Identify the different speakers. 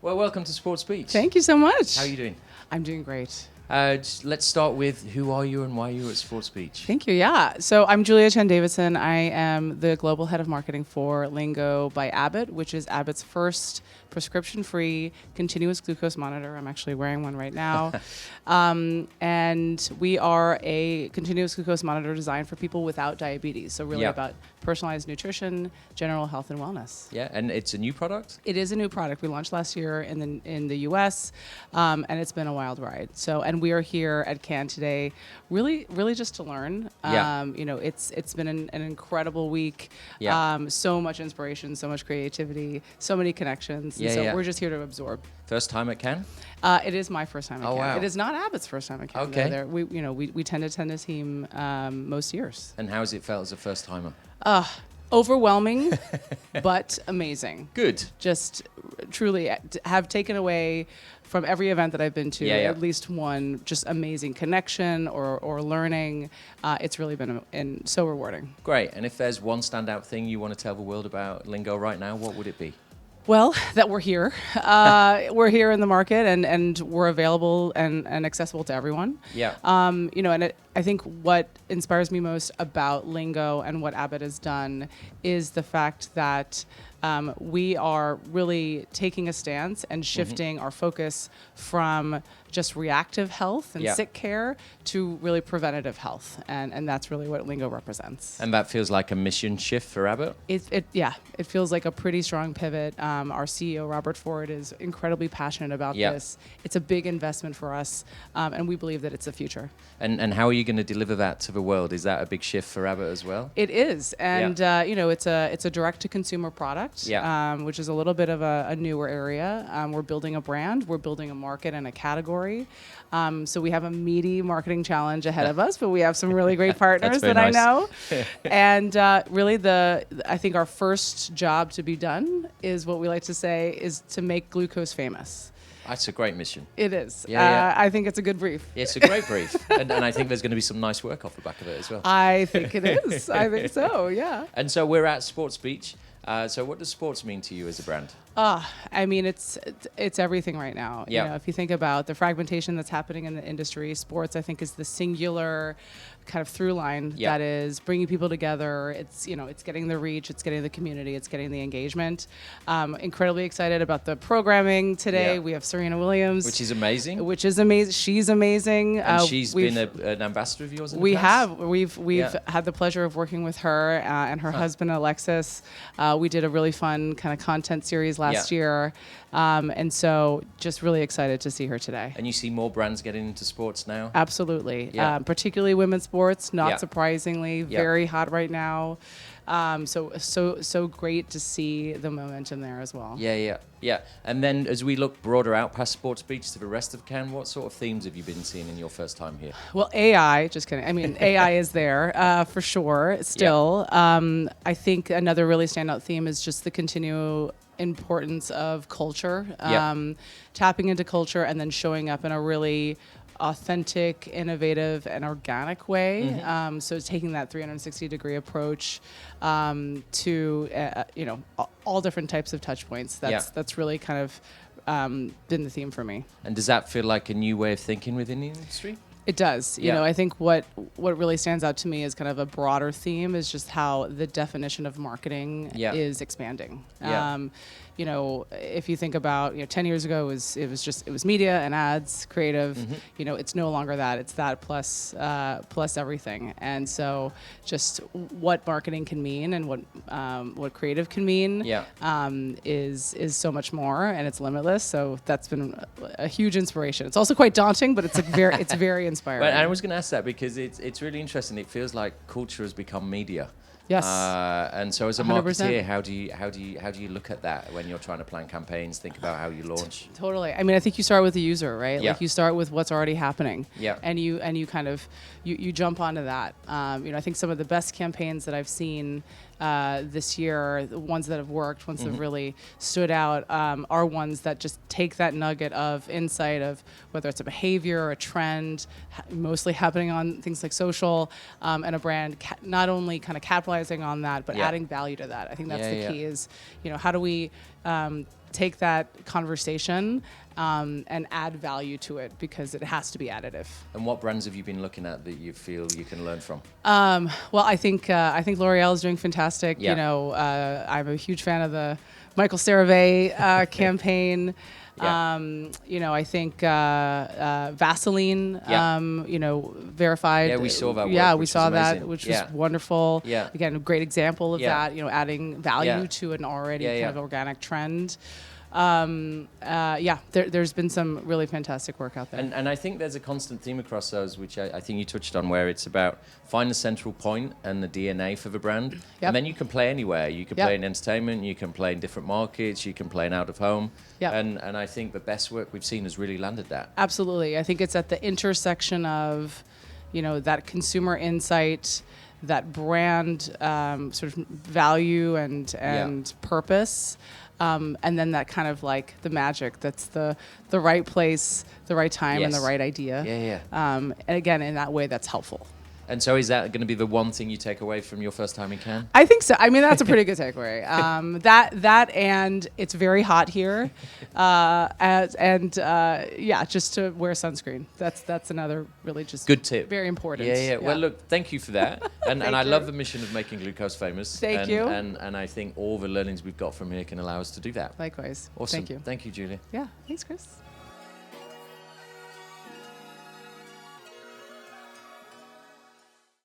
Speaker 1: Well, welcome to Sports Beach.
Speaker 2: Thank you so much.
Speaker 1: How are you doing?
Speaker 2: I'm doing great.
Speaker 1: Let's start with who are you and why you're at Sports Beach?
Speaker 2: Thank you. Yeah. So I'm Chen Davidson. I am the global head of marketing for Lingo by Abbott, which is Abbott's first prescription-free continuous glucose monitor. I'm actually wearing one right now. And we are a continuous glucose monitor designed for people without diabetes. So really about personalized nutrition, general health and wellness.
Speaker 1: Yeah, and it's a new product?
Speaker 2: It is a new product. We launched last year in the US, and it's been a wild ride. So, and we are here at Cannes today, really just to learn. It's been an incredible week. So much inspiration, so much creativity, so many connections. We're just here to absorb.
Speaker 1: First time at Cannes?
Speaker 2: It is my first time at Cannes.
Speaker 1: Wow.
Speaker 2: It is not Abbott's first time at Cannes.
Speaker 1: Okay.
Speaker 2: We tend to attend a team most years.
Speaker 1: And how has it felt as a first timer?
Speaker 2: Overwhelming, but amazing.
Speaker 1: Good.
Speaker 2: Just truly have taken away from every event that I've been to at least one just amazing connection or learning. It's really been so rewarding.
Speaker 1: Great. And if there's one standout thing you want to tell the world about Lingo right now, what would it be?
Speaker 2: Well, that we're here. We're here in the market and we're available and accessible to everyone.
Speaker 1: Yeah.
Speaker 2: I think what inspires me most about Lingo and what Abbott has done is the fact that we are really taking a stance and shifting our focus from just reactive health and sick care to really preventative health. And that's really what Lingo represents.
Speaker 1: And that feels like a mission shift for Abbott?
Speaker 2: It feels like a pretty strong pivot. Our CEO, Robert Ford, is incredibly passionate about this. It's a big investment for us, and we believe that it's the future.
Speaker 1: And how are you going to deliver that to the world? Is that a big shift for Abbott as well?
Speaker 2: It is, and it's a direct-to-consumer product, which is a little bit of a newer area. We're building a brand, we're building a market and a category. So we have a meaty marketing challenge ahead of us, but we have some really great partners that I know. And really, I think our first job to be done is what we like to say is to make glucose famous.
Speaker 1: That's a great mission.
Speaker 2: It is. I think it's a good brief.
Speaker 1: Yeah, it's a great brief. and I think there's going to be some nice work off the back of it as well.
Speaker 2: I think it is. I think so, yeah.
Speaker 1: And so we're at Sports Beach. So what does sports mean to you as a brand?
Speaker 2: I mean, it's everything right now. You know, if you think about the fragmentation that's happening in the industry, sports, I think, is the singular kind of through line that is bringing people together. It's getting the reach, it's getting the community, it's getting the engagement. Incredibly excited about the programming today. We have Serena Williams,
Speaker 1: which is amazing.
Speaker 2: She's amazing.
Speaker 1: And she's been an ambassador of yours in the past?
Speaker 2: We've had the pleasure of working with her and her husband Alexis. We did a really fun kind of content series last year. And so just really excited to see her today.
Speaker 1: And you see more brands getting into sports now?
Speaker 2: Absolutely. Particularly women's sports, not surprisingly, very hot right now. So great to see the momentum there as well.
Speaker 1: Yeah. And then as we look broader out past Sports Beach to the rest of Cannes, what sort of themes have you been seeing in your first time here?
Speaker 2: Well, AI, just kidding. I mean, AI is there for sure still. I think another really standout theme is just the continual importance of culture, tapping into culture and then showing up in a really authentic, innovative, and organic way. So taking that 360-degree approach to all different types of touch points. That's really kind of been the theme for me.
Speaker 1: And does that feel like a new way of thinking within the industry?
Speaker 2: It does. You know, I think what really stands out to me is kind of a broader theme is just how the definition of marketing is expanding. If you think about, 10 years ago it was media and ads, creative. It's no longer that. It's that plus everything. And so just what marketing can mean and what creative can mean is so much more, and it's limitless. So that's been a huge inspiration. It's also quite daunting, but it's very inspiring.
Speaker 1: But I was going to ask that because it's really interesting. It feels like culture has become media.
Speaker 2: Yes.
Speaker 1: And so as a
Speaker 2: 100%.
Speaker 1: marketeer, how do you look at that when you're trying to plan campaigns, think about how you launch?
Speaker 2: Totally. I mean, I think you start with the user, right?
Speaker 1: Yeah.
Speaker 2: Like you start with what's already happening.
Speaker 1: Yeah.
Speaker 2: And you kind of you jump onto that. I think some of the best campaigns that I've seen this year, the ones that have worked, ones that have really stood out, are ones that just take that nugget of insight of whether it's a behavior or a trend, mostly happening on things like social, and a brand not only kind of capitalizing on that, but adding value to that. I think that's the key is, how do we take that conversation and add value to it, because it has to be additive.
Speaker 1: And what brands have you been looking at that you feel you can learn from?
Speaker 2: Well, I think L'Oreal is doing fantastic.
Speaker 1: Yeah.
Speaker 2: You know, I'm a huge fan of the Michael CeraVe campaign.
Speaker 1: Yeah.
Speaker 2: You know, I think Vaseline.
Speaker 1: Yeah.
Speaker 2: You know, verified.
Speaker 1: Yeah, we saw that work,
Speaker 2: Yeah, we
Speaker 1: which
Speaker 2: saw
Speaker 1: was
Speaker 2: that,
Speaker 1: amazing.
Speaker 2: which
Speaker 1: Yeah.
Speaker 2: was wonderful.
Speaker 1: Yeah.
Speaker 2: Again, a great example of
Speaker 1: Yeah.
Speaker 2: that. You know, adding value
Speaker 1: Yeah.
Speaker 2: to an already
Speaker 1: Yeah,
Speaker 2: kind
Speaker 1: yeah.
Speaker 2: of organic trend. There's been some really fantastic work out there.
Speaker 1: And I think there's a constant theme across those, which I think you touched on, where it's about find the central point and the DNA for the brand.
Speaker 2: Yep.
Speaker 1: And then you can play anywhere. You can
Speaker 2: Yep.
Speaker 1: play in entertainment, you can play in different markets, you can play in out of home.
Speaker 2: Yep.
Speaker 1: And I think the best work we've seen has really landed that.
Speaker 2: Absolutely. I think it's at the intersection of, you know, that consumer insight, that brand sort of value and purpose, and then that kind of like the magic that's the right place, the right time, and the
Speaker 1: Yes.
Speaker 2: right idea.
Speaker 1: Yeah.
Speaker 2: And again, in that way, that's helpful.
Speaker 1: And so is that going to be the one thing you take away from your first time in Cannes?
Speaker 2: I think so. I mean, that's a pretty good takeaway. That and it's very hot here, just to wear sunscreen. That's another really just
Speaker 1: Good tip.
Speaker 2: very important.
Speaker 1: Yeah. Well, look, thank you for that. And I
Speaker 2: you.
Speaker 1: love the mission of making glucose famous.
Speaker 2: Thank
Speaker 1: and,
Speaker 2: you.
Speaker 1: And I think all the learnings we've got from here can allow us to do that.
Speaker 2: Likewise.
Speaker 1: Awesome.
Speaker 2: Thank you.
Speaker 1: Thank you, Julia.
Speaker 2: Yeah. Thanks, Chris.